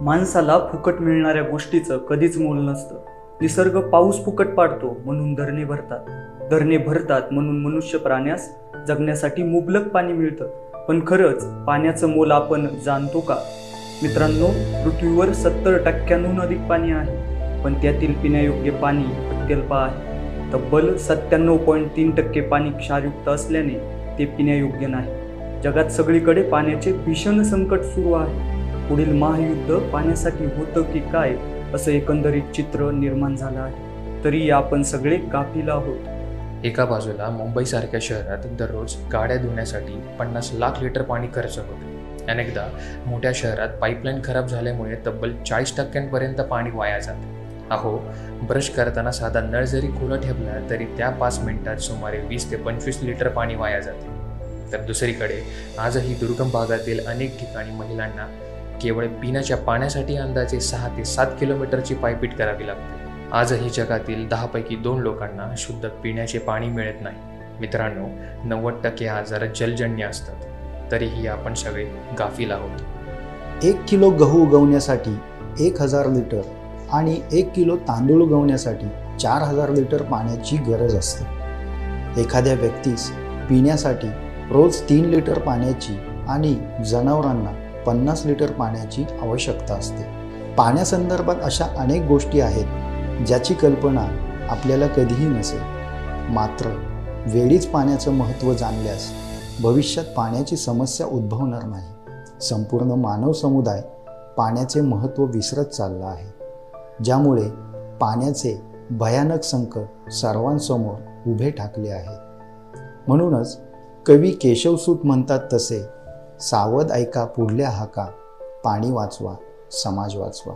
माणसाला फुकट मिळणाऱ्या गोष्टीचं कधीच मोल नसतं. निसर्ग पाऊस फुकट पाडतो म्हणून धरणे भरतात, धरणे भरतात म्हणून मनुष्य प्राण्यास जगण्यासाठी मुबलक पाणी मिळतं. पण खरंच पाण्याचं मोल आपण जाणतो का? मित्रांनो, पृथ्वीवर 70% अधिक पाणी आहे, पण त्यातील पिण्यायोग्य पाणी अत्यल्प आहे. तब्बल 97.3% पाणी क्षारयुक्त असल्याने ते पिण्यायोग्य नाही. जगात सगळीकडे पाण्याचे भीषण संकट सुरू आहे. पुढील महायुद्ध पाण्यासाठी होतं की काय असं एकंदरीत चित्र निर्माण झालं आहे. तरी आपण सगळे गाफील आहोत. एका बाजूला मुंबईसारख्या शहरात दररोज गाड्या धुण्यासाठी 50 लाख लिटर पाणी खर्च होते. अनेकदा मोठ्या शहरात पाईपलाईन खराब झाल्यामुळे तब्बल 40% पाणी वाया जाते. अहो, ब्रश करताना साधा नळ जरी खुला ठेवला तरी त्या 5 मिनिटात सुमारे 20 ते 25 लिटर पाणी वाया जाते. तर दुसरीकडे आजही दुर्गम भागातील अनेक ठिकाणी महिलांना केवळ पिण्याच्या पाण्यासाठी अंदाजे 6 ते 7 किलोमीटरची पायपीट करावी लागते. आजही जगातील 10 पैकी 2 लोकांना शुद्ध पिण्याचे पाणी मिळत नाही. मित्रांनो, 90% आजार जलजन्य असतात, तरीही आपण सगळे गाफील आहोत. 1 किलो गहू उगवण्यासाठी 1000 लिटर आणि 1 किलो तांदूळ उगवण्यासाठी 4000 लिटर पाण्याची गरज असते. एखाद्या व्यक्तीस पिण्यासाठी रोज 3 लिटर पाण्याची आणि जनावरांना 50 लिटर पाण्याची आवश्यकता असते. पाण्यासंदर्भात अशा अनेक गोष्टी आहेत ज्याची कल्पना आपल्याला कधीही नसेल. मात्र वेळीच पाण्याचं महत्त्व जाणल्यास भविष्यात पाण्याची समस्या उद्भवणार नाही. संपूर्ण मानव समुदाय पाण्याचे महत्त्व विसरत चालला आहे, ज्यामुळे पाण्याचे भयानक संकट सर्वांसमोर उभे ठाकले आहे. म्हणूनच कवी केशवसूत म्हणतात तसे, सावध ऐका पुढल्या हाका, पाणी वाचवा, समाज वाचवा.